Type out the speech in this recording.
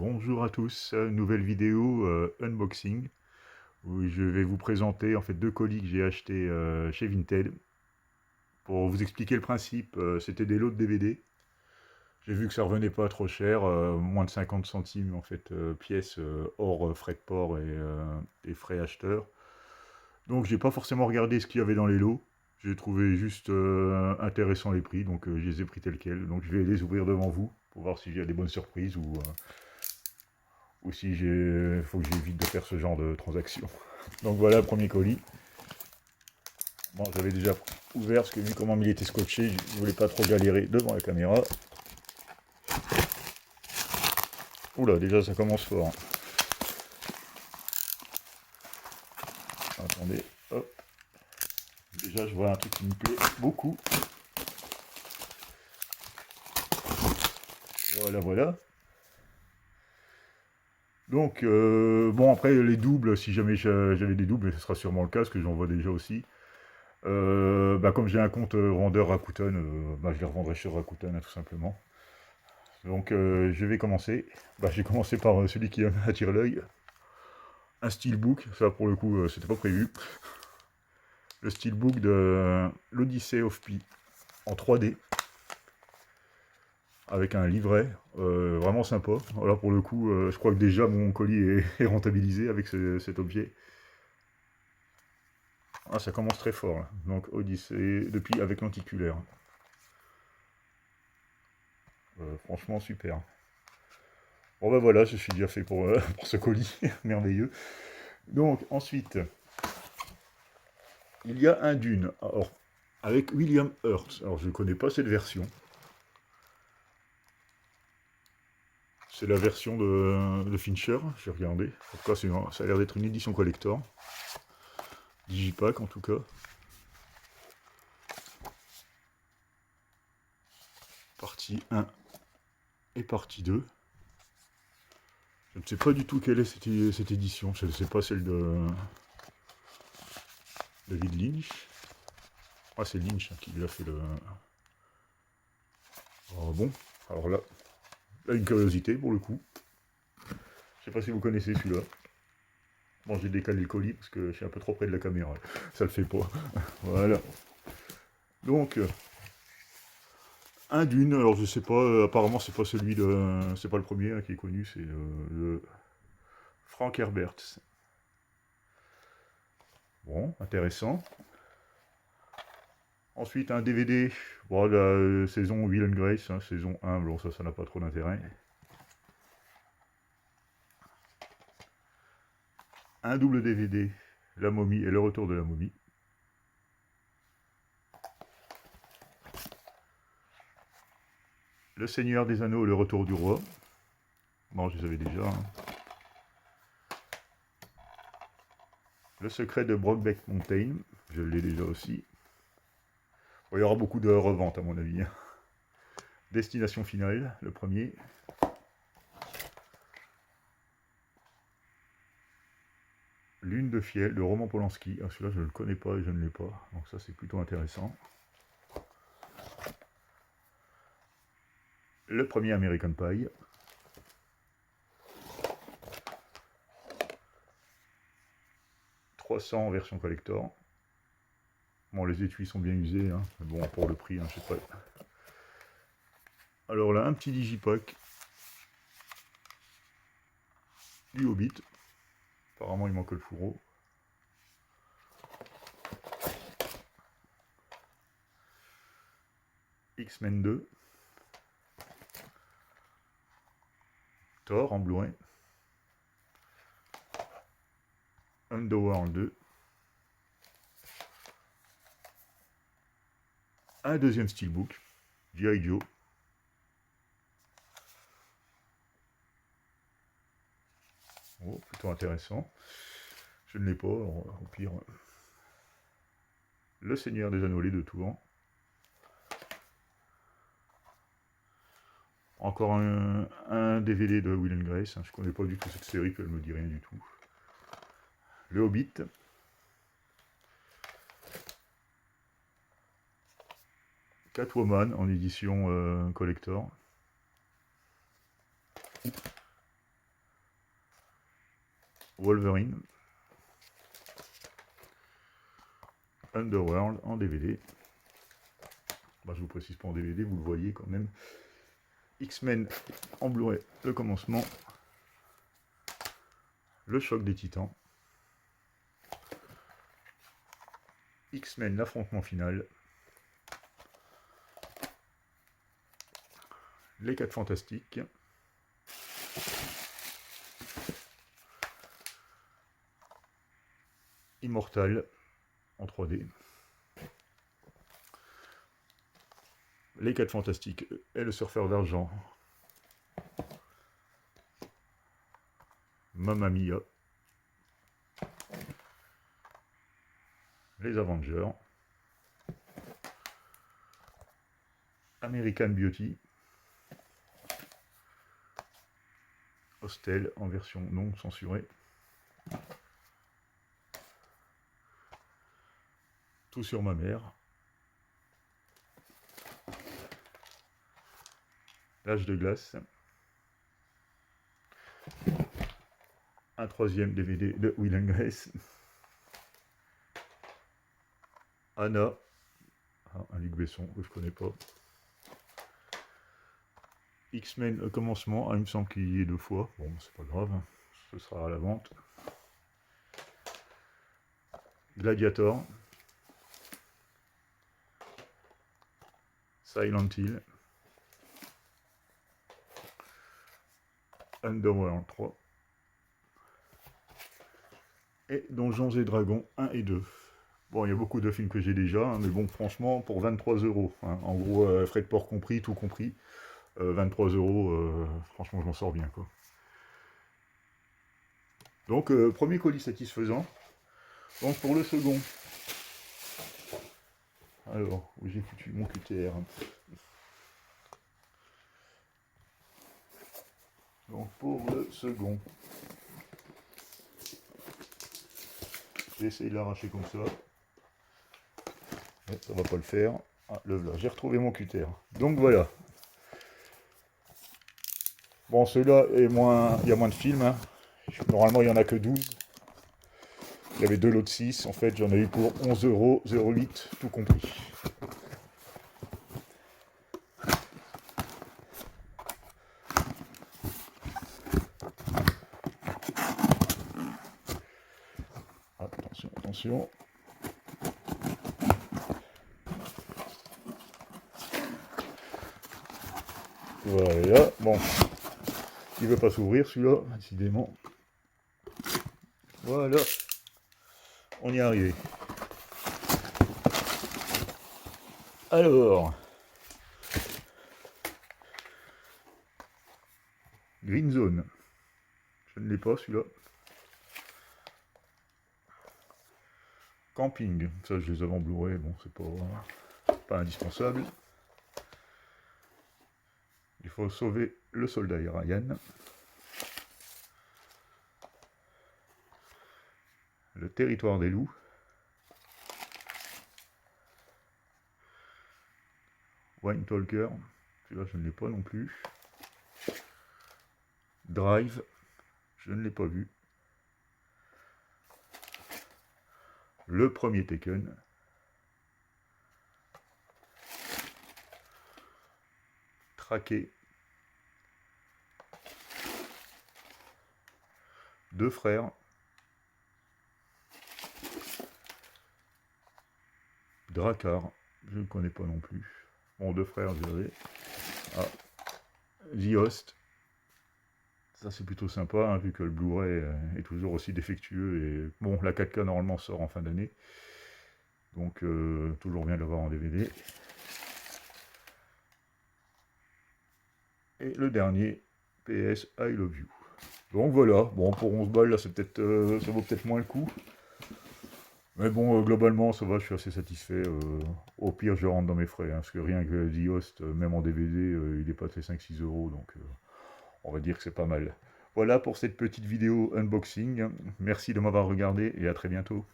Bonjour à tous, nouvelle vidéo unboxing où je vais vous présenter en fait deux colis que j'ai achetés chez Vinted. Pour vous expliquer le principe, c'était des lots de DVD. J'ai vu que ça revenait pas trop cher, moins de 50 centimes en fait pièce hors frais de port et frais acheteurs. Donc j'ai pas forcément regardé ce qu'il y avait dans les lots. J'ai trouvé juste intéressant les prix, donc je les ai pris tels quels. Donc je vais les ouvrir devant vous pour voir si j'ai des bonnes surprises ou si j'ai, faut que j'évite de faire ce genre de transaction. Donc voilà, premier colis. Bon, j'avais déjà ouvert parce que vu comment il était scotché, je voulais pas trop galérer devant la caméra. Oula, déjà ça commence fort. Attendez, hop. Déjà je vois un truc qui me plaît beaucoup. Voilà, voilà. Donc, bon après les doubles, si jamais j'avais des doubles, ce sera sûrement le cas, parce que j'en vois déjà aussi. Comme j'ai un compte vendeur Rakuten, je les revendrai chez Rakuten, hein, tout simplement. Donc je vais commencer. Je vais commencer par celui qui attire l'œil. Un steelbook, ça pour le coup c'était pas prévu. Le steelbook de l'Odyssey of Pi en 3D. Avec un livret vraiment sympa. Voilà pour le coup, je crois que déjà mon colis est rentabilisé avec cet objet. Ah, ça commence très fort là. Donc Odyssey depuis avec lenticulaire. Franchement super. Bon voilà, je suis déjà fait pour ce colis merveilleux. Donc ensuite, il y a un Dune. Alors, avec William Hurt. Alors je ne connais pas cette version. C'est la version de Fincher, j'ai regardé. En tout cas, ça a l'air d'être une édition collector. Digipack en tout cas. Partie 1 et partie 2. Je ne sais pas du tout quelle est cette édition. Je ne sais pas celle de David Lynch. Ah, c'est Lynch qui lui a fait le... Oh, bon, alors là, une curiosité pour le coup. Je sais pas si vous connaissez celui-là. Bon, j'ai décalé le colis parce que je suis un peu trop près de la caméra. Ça le fait pas. Voilà. Donc, un Dune. Alors, je sais pas. Apparemment, c'est pas celui de. C'est pas le premier qui est connu. C'est le Frank Herbert. Bon, intéressant. Ensuite, un DVD. Bon, la saison Will and Grace. Hein, saison 1. Bon, ça n'a pas trop d'intérêt. Un double DVD. La momie et le retour de la momie. Le Seigneur des Anneaux, le retour du roi. Bon, je les avais déjà. Hein. Le secret de Brokeback Mountain, je l'ai déjà aussi. Bon, il y aura beaucoup de reventes à mon avis. Hein. Destination finale, le premier. Lune de Fiel, de Roman Polanski. Ah, celui-là, je ne le connais pas et je ne l'ai pas. Donc ça, c'est plutôt intéressant. Le premier American Pie. « 300 en version collector. Bon, les étuis sont bien usés. Hein. Bon, pour le prix, hein, je sais pas. Alors là, un petit digipack. Du Hobbit. Apparemment, il manque le fourreau. X-Men 2. Thor en Blu-ray. Underworld 2. Un deuxième steelbook. G.I. Joe. Oh, plutôt intéressant. Je ne l'ai pas, alors, au pire. Le Seigneur des Anneaux, les deux tours. Encore un DVD de Will and Grace. Hein. Je ne connais pas du tout cette série, puis elle ne me dit rien du tout. Le Hobbit. Catwoman en édition collector. Wolverine, Underworld en DVD. Bah, je vous précise pas en DVD, vous le voyez quand même. X-Men en Blu-ray, le commencement. Le choc des titans. X-Men, l'affrontement final. Les 4 Fantastiques. Immortal en 3D. Les 4 Fantastiques et le Surfeur d'argent. Mamma Mia. Les Avengers. American Beauty. Hostel en version non censurée. Tout sur ma mère. L'âge de glace. Un troisième DVD de Will and Grace. Anna. Un Luc Besson que je connais pas. X-Men commencement. Il me semble qu'il y est 2 fois. Bon, c'est pas grave. Ce sera à la vente. Gladiator. Silent Hill. Underworld 3. Et Donjons et Dragons 1 et 2. Bon, il y a beaucoup de films que j'ai déjà, hein, mais bon, franchement, pour 23 €, hein, en gros, frais de port compris, tout compris, 23 €, franchement, je m'en sors bien, quoi. Donc, premier colis satisfaisant. Donc, pour le second, alors, où j'ai foutu mon QTR. Donc, pour le second, j'ai essayé de l'arracher comme ça. Mais ça va pas le faire. Ah, le voilà, j'ai retrouvé mon QTR. Donc, voilà. Bon, celui-là est moins... Il y a moins de films, hein. Normalement, il n'y en a que 12. Il y avait 2 lots de 6. En fait, j'en ai eu pour 11 €, 0,8, tout compris. Attention, attention. Voilà. Bon. Il ne veut pas s'ouvrir, celui-là, décidément. Voilà. On y est arrivé. Alors. Green Zone. Je ne l'ai pas, celui-là. Camping. Ça, je les avais en Blu-ray. Bon, c'est pas indispensable. Il faut sauver le soldat Ryan. Le territoire des loups. Wine Talker. Celui-là, je ne l'ai pas non plus. Drive. Je ne l'ai pas vu. Le premier Taken. Traqué. 2 frères. Drakkar. Je ne connais pas non plus. Bon, 2 frères, je l'avais. Ah. The Host. Ça, c'est plutôt sympa, hein, vu que le Blu-ray est toujours aussi défectueux. Et bon, la 4K, normalement, sort en fin d'année. Donc, toujours bien de l'avoir en DVD. Et le dernier, PS I Love You. Donc voilà, bon, pour 11 balles, là, c'est peut-être, ça vaut peut-être moins le coup. Mais bon, globalement, ça va, je suis assez satisfait. Au pire, je rentre dans mes frais, hein, parce que rien que The Host, même en DVD, il est passé 5-6 €, donc on va dire que c'est pas mal. Voilà pour cette petite vidéo unboxing. Merci de m'avoir regardé et à très bientôt.